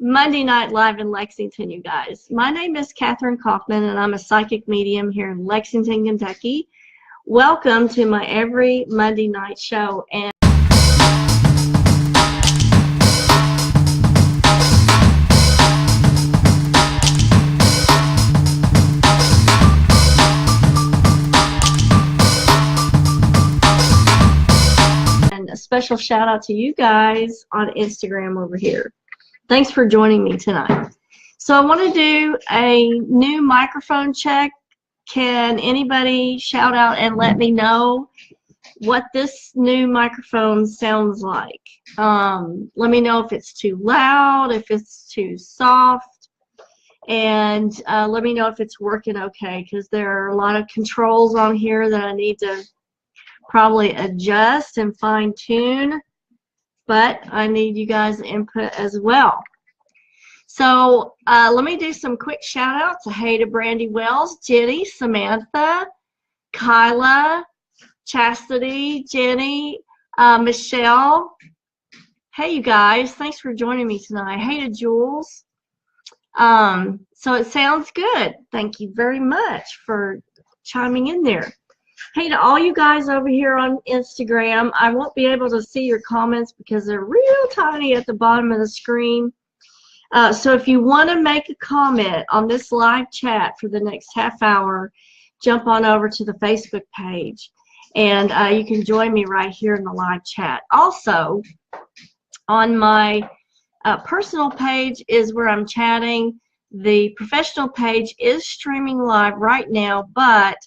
Monday night live in Lexington, you guys. My name is Kathryn Kauffman, and I'm a psychic medium here in Lexington, Kentucky. Welcome to my every Monday night show. And a special shout out to you guys on Instagram over here. Thanks for joining me tonight. So I want to do a new microphone check. Can anybody shout out and let me know what this new microphone sounds like? Let me know if it's too loud, if it's too soft, and let me know if it's working okay, because there are a lot of controls on here that I need to probably adjust and fine-tune, but I need you guys' input as well. So let me do some quick shout outs. Hey to Brandy Wells, Jenny, Samantha, Kyla, Chastity, Jenny, Michelle. Hey you guys, thanks for joining me tonight. Hey to Jules. So it sounds good. Thank you very much for chiming in there. Hey to all you guys over here on Instagram. I won't be able to see your comments because they're real tiny at the bottom of the screen. So if you want to make a comment on this live chat for the next half hour, jump on over to the Facebook page, and you can join me right here in the live chat. Also, on my personal page is where I'm chatting. The professional page is streaming live right now, but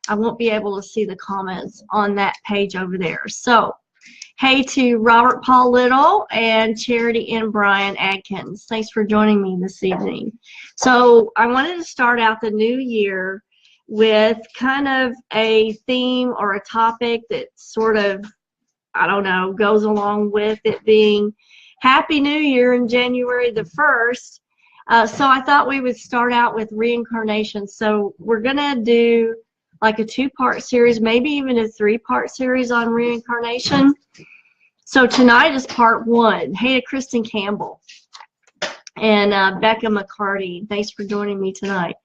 I won't be able to see the comments on that page over there. So, hey to Robert Paul Little and Charity and Brian Adkins. Thanks for joining me this evening. So I wanted to start out the new year with kind of a theme or a topic that sort of, I don't know, goes along with it being Happy New Year in January the 1st. So I thought we would start out with reincarnation. So we're going to do like a 2-part series, maybe even a 3-part series on reincarnation. So tonight is part 1. Hey to Kristen Campbell and Becca McCarty. Thanks for joining me tonight.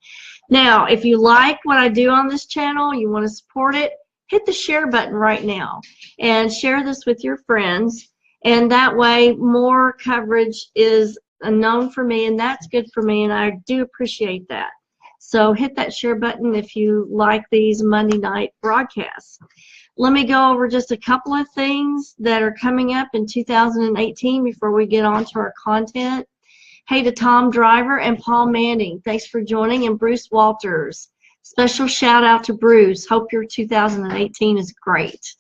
Now, if you like what I do on this channel, you want to support it, hit the share button right now and share this with your friends. And that way more coverage is known for me, and that's good for me, and I do appreciate that. So hit that share button if you like these Monday night broadcasts. Let me go over just a couple of things that are coming up in 2018 before we get on to our content. Hey to Tom Driver and Paul Manning. Thanks for joining. And Bruce Walters. Special shout out to Bruce. Hope your 2018 is great.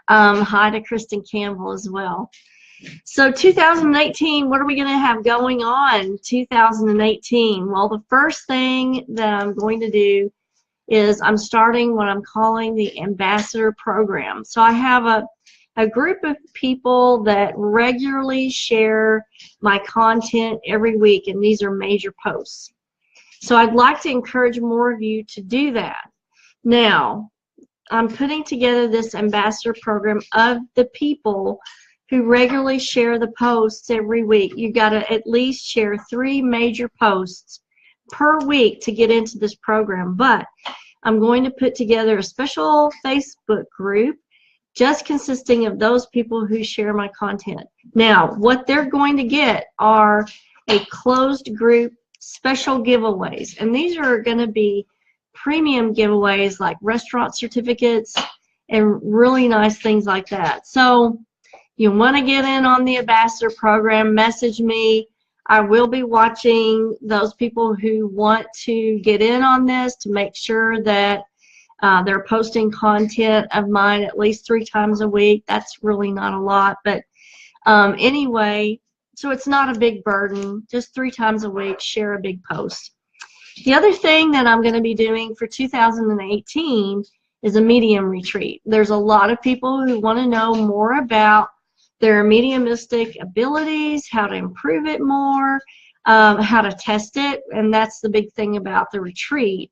Hi to Kristen Campbell as well. So 2018, what are we going to have going on 2018? Well, the first thing that I'm going to do is I'm starting what I'm calling the Ambassador Program. So I have a group of people that regularly share my content every week, and these are major posts. So I'd like to encourage more of you to do that. Now, I'm putting together this Ambassador Program of the people who regularly share the posts every week. You got to at least share 3 major posts per week to get into this program. But I'm going to put together a special Facebook group just consisting of those people who share my content. Now, what they're going to get are a closed group special giveaways, and these are going to be premium giveaways like restaurant certificates and really nice things like that. So you want to get in on the Ambassador Program, message me. I will be watching those people who want to get in on this to make sure that they're posting content of mine at least 3 times a week. That's really not a lot, but anyway, so it's not a big burden. Just 3 times a week, share a big post. The other thing that I'm going to be doing for 2018 is a medium retreat. There's a lot of people who want to know more about their mediumistic abilities, how to improve it more, how to test it, and that's the big thing about the retreat,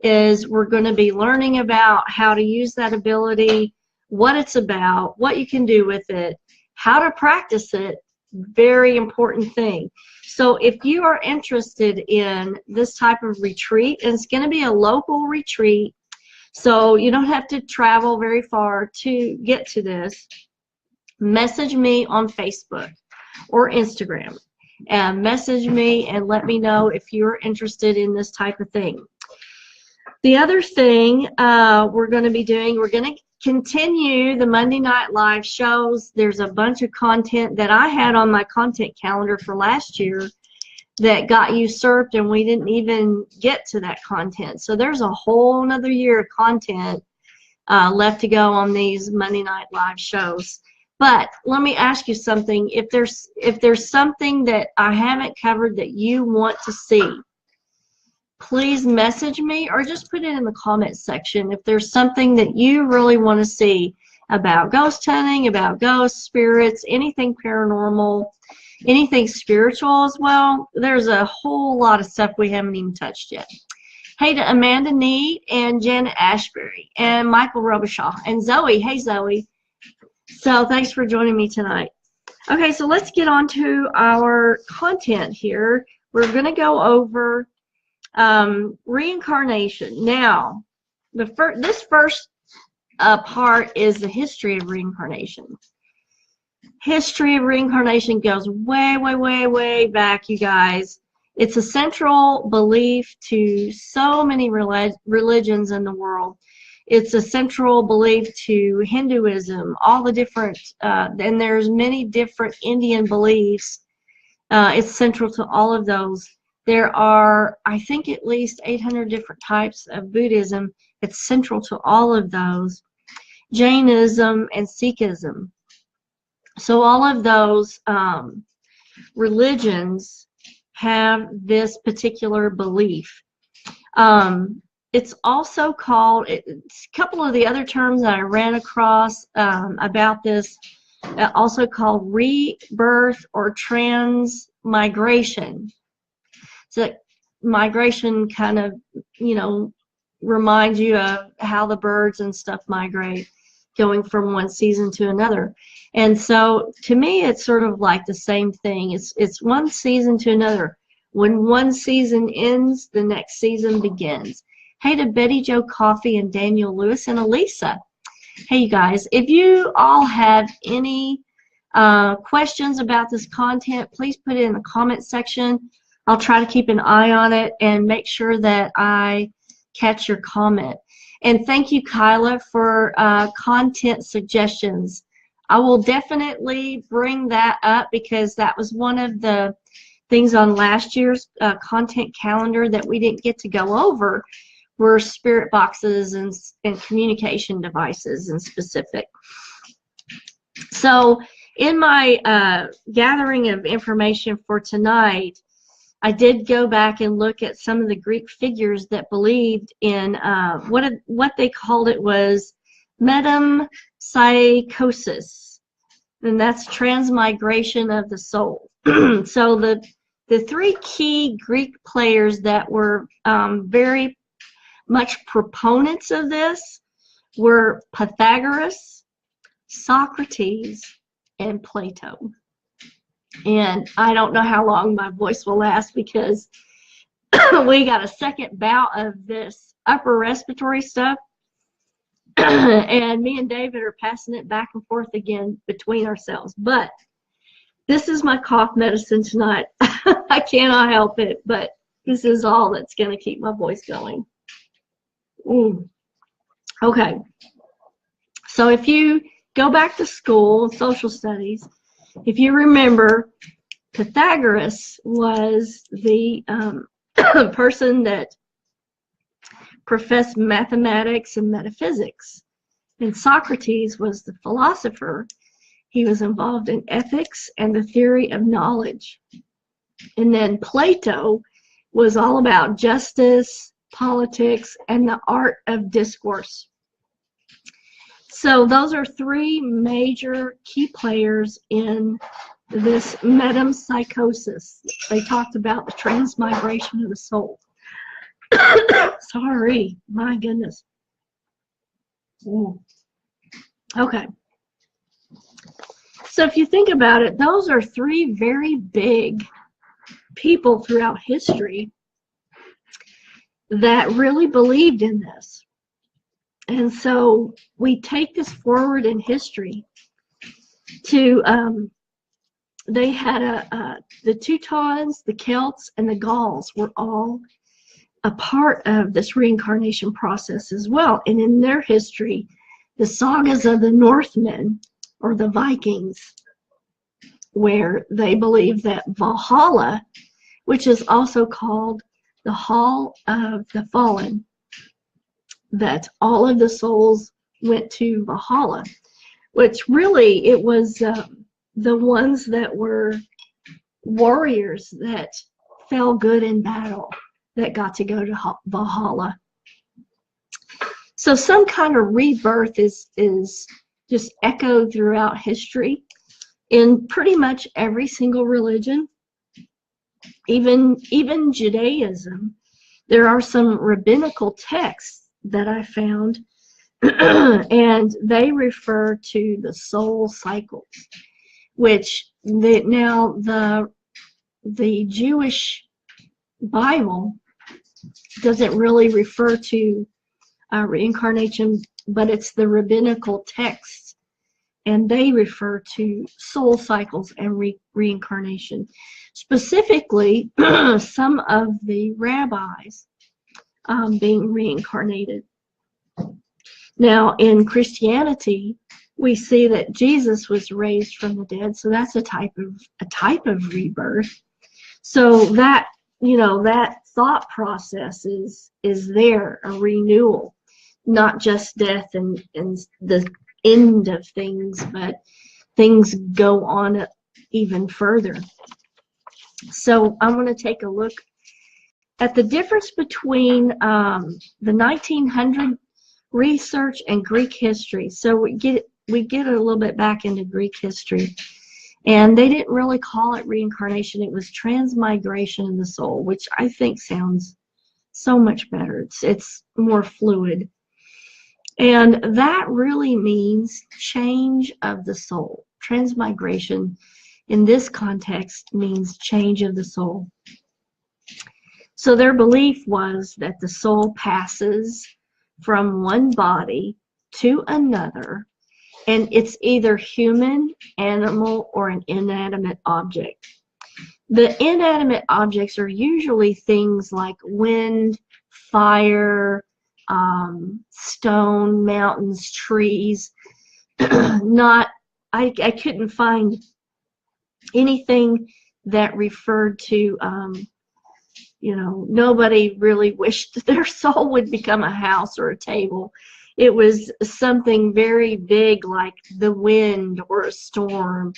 is we're going to be learning about how to use that ability, what it's about, what you can do with it, how to practice it, very important thing. So if you are interested in this type of retreat, and it's going to be a local retreat, so you don't have to travel very far to get to this, message me on Facebook or Instagram, and message me and let me know if you're interested in this type of thing. The other thing we're going to be doing, we're going to continue the Monday night live shows. There's a bunch of content that I had on my content calendar for last year that got usurped, and we didn't even get to that content. So there's a whole another year of content left to go on these Monday night live shows. But let me ask you something. If there's something that I haven't covered that you want to see, please message me or just put it in the comments section. If there's something that you really want to see about ghost hunting, about ghosts, spirits, anything paranormal, anything spiritual as well, there's a whole lot of stuff we haven't even touched yet. Hey to Amanda Need and Jen Ashbury and Michael Robichaud and Zoe. Hey Zoe. So thanks for joining me tonight. Okay, so let's get on to our content here. We're going to go over reincarnation. Now, this first part is the history of reincarnation. History of reincarnation goes way, way, way, way back, you guys. It's a central belief to so many religions in the world. It's a central belief to Hinduism, all the different, and there's many different Indian beliefs. It's central to all of those. There are, I think, at least 800 different types of Buddhism. It's central to all of those. Jainism and Sikhism. So all of those religions have this particular belief. It's also called, a couple of the other terms that I ran across about this, also called rebirth or transmigration. So migration kind of, reminds you of how the birds and stuff migrate, going from one season to another. And so to me, it's sort of like the same thing. It's one season to another. When one season ends, the next season begins. Hey to Betty Jo Coffee and Daniel Lewis and Elisa. Hey, you guys, if you all have any questions about this content, please put it in the comment section. I'll try to keep an eye on it and make sure that I catch your comment. And thank you, Kyla, for content suggestions. I will definitely bring that up because that was one of the things on last year's content calendar that we didn't get to go over, were spirit boxes and communication devices in specific. So in my gathering of information for tonight, I did go back and look at some of the Greek figures that believed in what they called it was metempsychosis, and that's transmigration of the soul. So the three key Greek players that were very much proponents of this were Pythagoras, Socrates, and Plato. And I don't know how long my voice will last because we got a second bout of this upper respiratory stuff. And me and David are passing it back and forth again between ourselves. But this is my cough medicine tonight. I cannot help it, but this is all that's going to keep my voice going. Okay. So if you go back to school, social studies, if you remember, Pythagoras was the person that professed mathematics and metaphysics, and Socrates was the philosopher. He was involved in ethics and the theory of knowledge. And then Plato was all about justice, politics, and the art of discourse. So those are three major key players in this metempsychosis. They talked about the transmigration of the soul. Sorry, my goodness. Okay. So if you think about it, those are three very big people throughout history that really believed in this. And so we take this forward in history to, they had the Teutons, the Celts, and the Gauls were all a part of this reincarnation process as well. And in their history, the sagas of the Northmen, or the Vikings, where they believe that Valhalla, which is also called the Hall of the Fallen, that all of the souls went to Valhalla, which really it was the ones that were warriors that fell good in battle that got to go to Valhalla. So some kind of rebirth is just echoed throughout history in pretty much every single religion, even Judaism. There are some rabbinical texts that I found, and they refer to the soul cycles, which now the Jewish Bible doesn't really refer to reincarnation, but it's the rabbinical texts, and they refer to soul cycles and reincarnation. Specifically, some of the rabbis being reincarnated. Now, in Christianity, we see that Jesus was raised from the dead, so that's a type of rebirth. So that, you know, that thought process is there, a renewal, not just death and the end of things, but things go on even further. So I'm going to take a look at the difference between the 1900 research and Greek history. So we get a little bit back into Greek history, and they didn't really call it reincarnation. It was transmigration of the soul, which I think sounds so much better. It's more fluid, and that really means change of the soul. Transmigration in this context means change of the soul. So their belief was that the soul passes from one body to another, and it's either human, animal, or an inanimate object. The inanimate objects are usually things like wind, fire, stone, mountains, trees. I couldn't find anything that referred to, you know, nobody really wished their soul would become a house or a table. It was something very big like the wind or a storm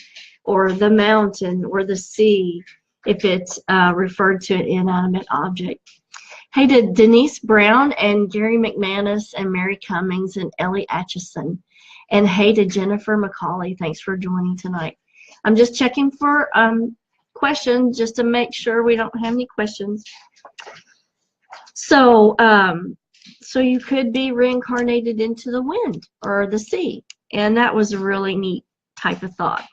or the mountain or the sea, if it's referred to an inanimate object. Hey to Denise Brown and Gary McManus and Mary Cummings and Ellie Atchison. And hey to Jennifer McCauley. Thanks for joining tonight. I'm just checking for questions just to make sure we don't have any questions. So, so you could be reincarnated into the wind or the sea, and that was a really neat type of thought.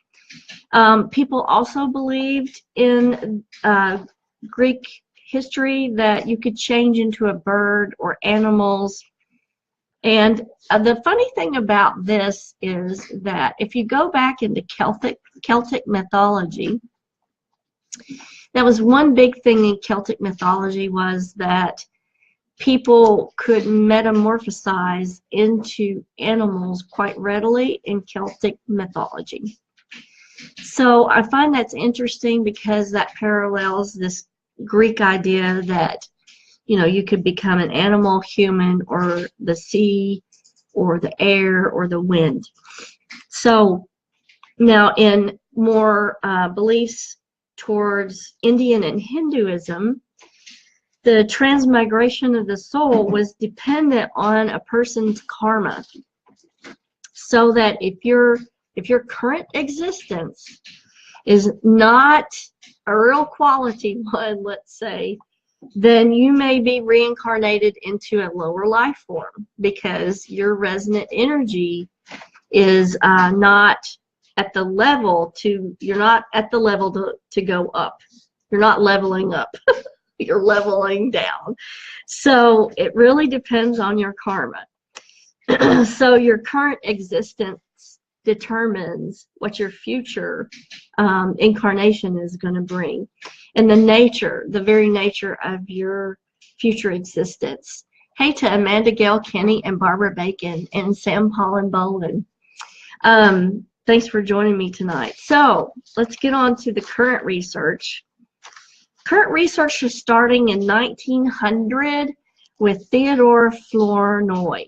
People also believed in Greek history that you could change into a bird or animals. And the funny thing about this is that if you go back into Celtic mythology, that was one big thing in Celtic mythology, was that people could metamorphosize into animals quite readily in Celtic mythology. So I find that's interesting because that parallels this Greek idea that, you know, you could become an animal, human, or the sea, or the air, or the wind. So now in more beliefs towards Indian and Hinduism, the transmigration of the soul was dependent on a person's karma. So that if your current existence is not a real quality one, let's say, then you may be reincarnated into a lower life form because your resonant energy is not at the level to, you're not at the level to go up. You're not leveling up. You're leveling down. So it really depends on your karma. So your current existence determines what your future incarnation is going to bring, and the very nature of your future existence. Hey to Amanda Gale Kenny and Barbara Bacon and Sam Paul and Bolin. Thanks for joining me tonight. So let's get on to the current research. Current research is starting in 1900 with Theodore Flournoy.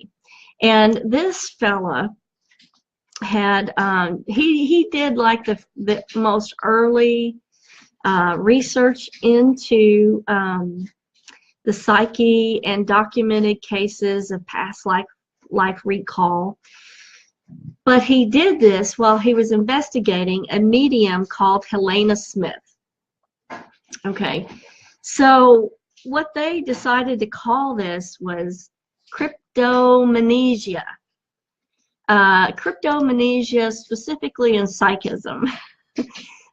And this fella had, he did like the most early research into the psyche and documented cases of past life recall. But he did this while he was investigating a medium called Helena Smith. Okay, so what they decided to call this was Krypto Manisha. Krypto Manisha, specifically in psychism.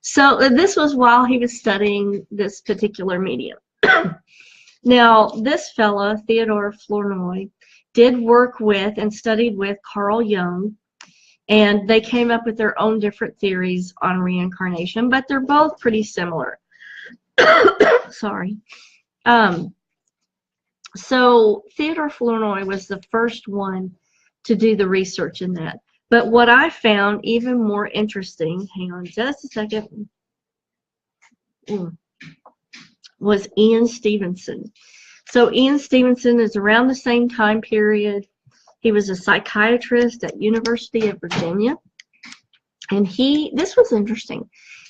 So this was while he was studying this particular medium. Now, this fella, Theodore Flournoy, did work with and studied with Carl Jung, and they came up with their own different theories on reincarnation, but they're both pretty similar. Sorry. So Theodore Flournoy was the first one to do the research in that. But what I found even more interesting, hang on just a second, was Ian Stevenson. So Ian Stevenson is around the same time period. He was a psychiatrist at University of Virginia. And this was interesting.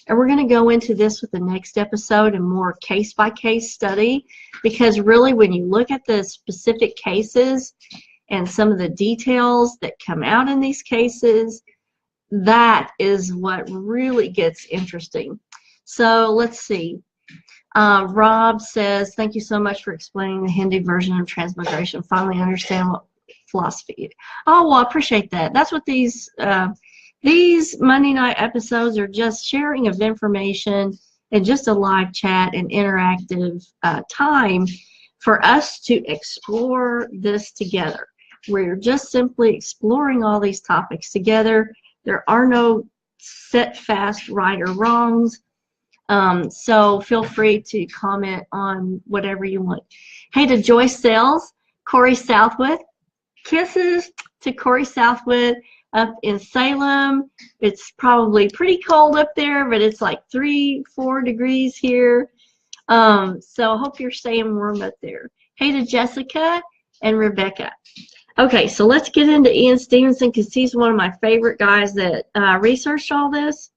And we're going to go into this with the next episode and more case-by-case study, because really when you look at the specific cases and some of the details that come out in these cases, that is what really gets interesting. So let's see. Rob says, thank you so much for explaining the Hindu version of transmigration. Finally understand what philosophy is. Oh, well, I appreciate that. That's what these Monday night episodes are, just sharing of information and just a live chat and interactive time for us to explore this together. We're just simply exploring all these topics together. There are no set fast right or wrongs. So feel free to comment on whatever you want. Hey to Joyce Sales, Corey Southwood. Kisses to Corey Southwood up in Salem. It's probably pretty cold up there, but it's like 3-4 degrees here. So I hope you're staying warm up there. Hey to Jessica and Rebecca. Okay, so let's get into Ian Stevenson, because he's one of my favorite guys that researched all this.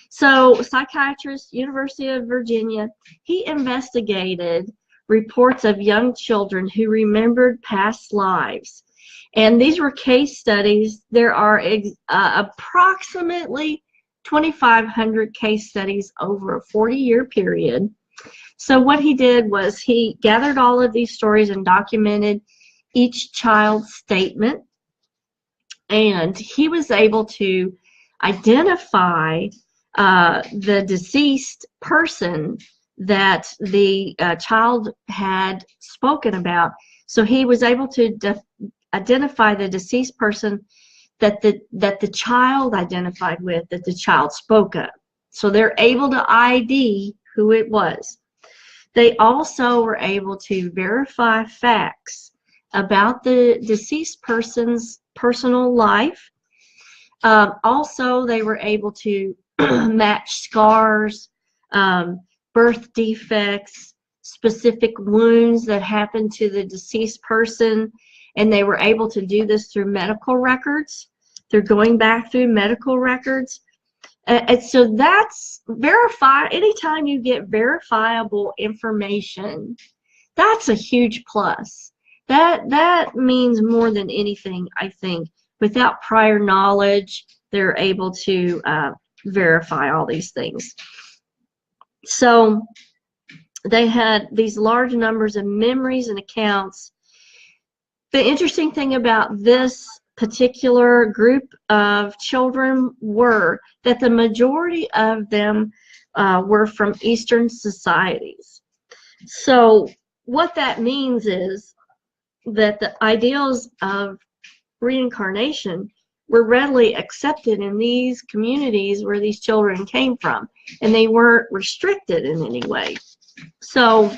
So, psychiatrist, University of Virginia, he investigated reports of young children who remembered past lives. And these were case studies. There are approximately 2,500 case studies over a 40-year period. So what he did was he gathered all of these stories and documented each child's statement. And he was able to identify the deceased person that the child had spoken about. So he was able to identify the deceased person that the child identified with, that the child spoke of. So they're able to ID who it was. They also were able to verify facts about the deceased person's personal life. Also, they were able to match scars, birth defects, specific wounds that happened to the deceased person, and they were able to do this through medical records. They're going back through medical records. And so that's anytime you get verifiable information, that's a huge plus. That means more than anything, I think. Without prior knowledge, they're able to verify all these things. So they had these large numbers of memories and accounts. The interesting thing about this particular group of children were that the majority of them were from Eastern societies. So what that means is that the ideals of reincarnation were readily accepted in these communities where these children came from, and they weren't restricted in any way. So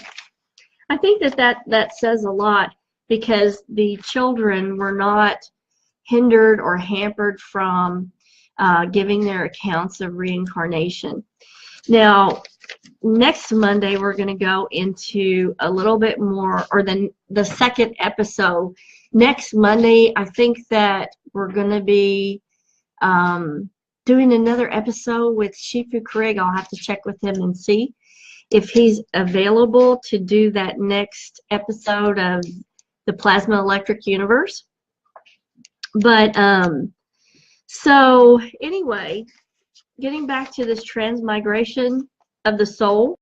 I think that says a lot, because the children were not hindered or hampered from giving their accounts of reincarnation. Now, next Monday, we're going to go into a little bit more, or the second episode. Next Monday, I think that we're going to be doing another episode with Shifu Craig. I'll have to check with him and see if he's available to do that next episode of the Plasma Electric Universe. But so anyway, getting back to this transmigration of the soul,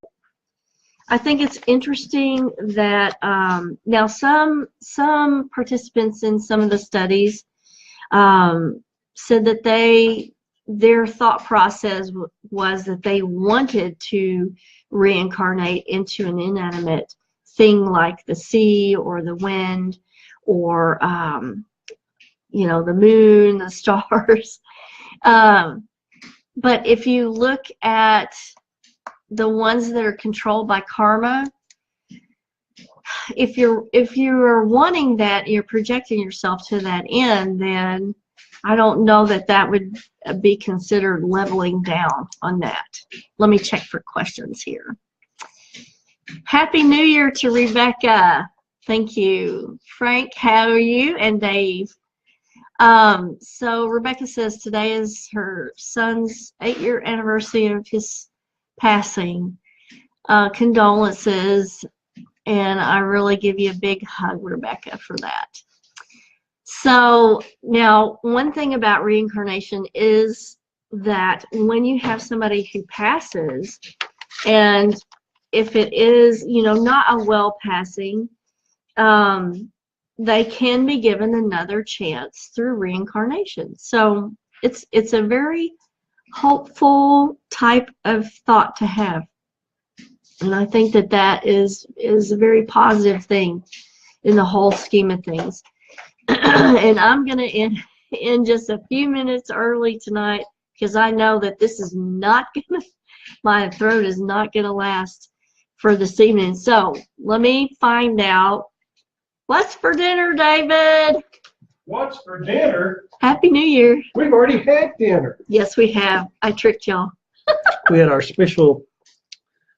I think it's interesting that now some participants in some of the studies said that their thought process was that they wanted to reincarnate into an inanimate thing like the sea or the wind, or you know, the moon, the stars. But if you look at the ones that are controlled by karma, if you're wanting that, you're projecting yourself to that end, then I don't know that that would be considered leveling down on that. Let me check for questions here. Happy New Year to Rebecca. Thank you. Frank, how are you? And Dave. So Rebecca says today is her son's 8-year anniversary of his passing. Condolences, and I really give you a big hug, Rebecca, for that. So now, one thing about reincarnation is that when you have somebody who passes, and if it is, you know, not a well passing, they can be given another chance through reincarnation. So it's a very hopeful type of thought to have, and I think that is a very positive thing in the whole scheme of things. And I'm going to end just a few minutes early tonight, because I know that this is not going to, my throat is not going to last for this evening. So let me find out. What's for dinner, David? What's for dinner? Happy New Year. We've already had dinner. Yes, we have. I tricked y'all. We had our special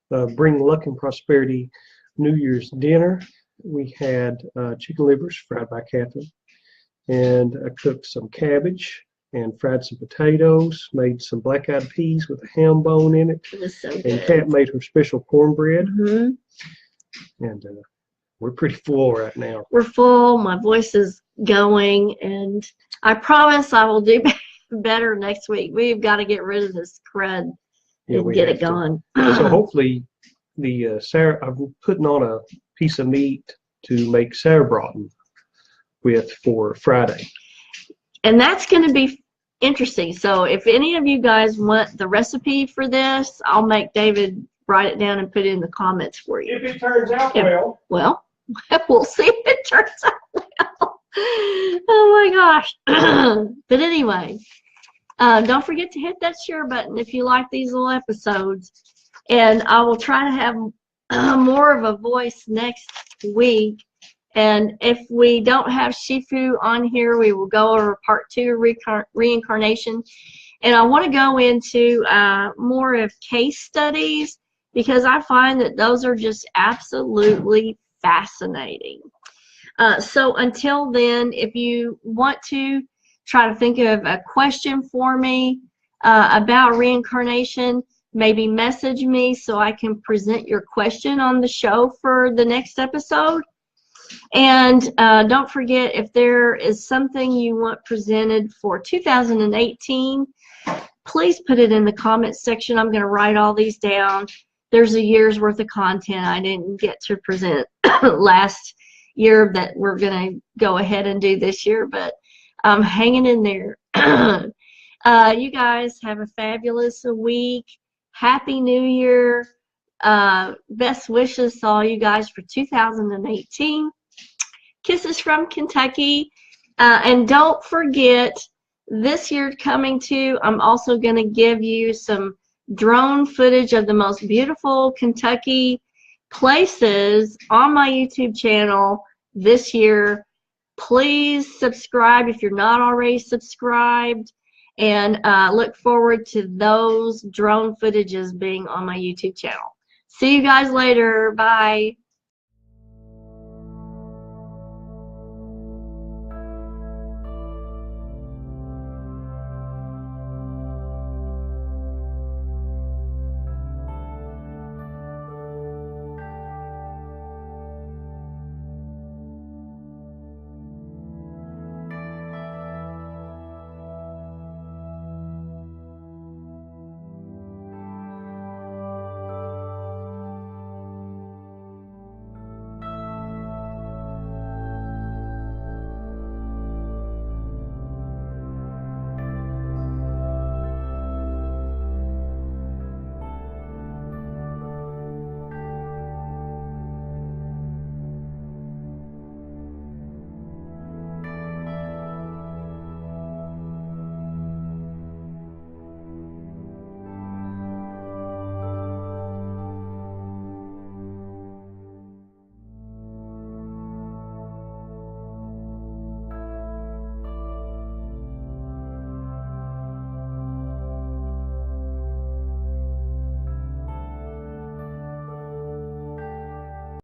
Bring Luck and Prosperity New Year's dinner. We had chicken livers fried by Kathryn, and I cooked some cabbage and fried some potatoes, made some black-eyed peas with a ham bone in it. It was so good. And Kat made her special cornbread. Mm-hmm. And we're pretty full right now. We're full. My voice is going, and I promise I will do better next week. We've got to get rid of this crud and get it gone. So hopefully, I'm putting on a piece of meat to make sauerbraten with for Friday. And that's going to be interesting. So if any of you guys want the recipe for this, I'll make David write it down and put it in the comments for you. If it turns out well. Well, we'll see if it turns out well. Oh my gosh. But anyway, don't forget to hit that share button if you like these little episodes. And I will try to have more of a voice next week. And if we don't have Shifu on here, we will go over part 2 reincarnation. And I want to go into more of case studies, because I find that those are just absolutely fascinating. So until then, if you want to try to think of a question for me about reincarnation, maybe message me so I can present your question on the show for the next episode. And don't forget, if there is something you want presented for 2018, please put it in the comments section. I'm going to write all these down. There's a year's worth of content I didn't get to present last year that we're going to go ahead and do this year. But I'm hanging in there. You guys have a fabulous week. Happy New Year. Best wishes to all you guys for 2018. Kisses from Kentucky. And don't forget, this year coming too, I'm also going to give you some drone footage of the most beautiful Kentucky places on my YouTube channel this year. Please subscribe if you're not already subscribed, and look forward to those drone footages being on my YouTube channel. See you guys later. Bye.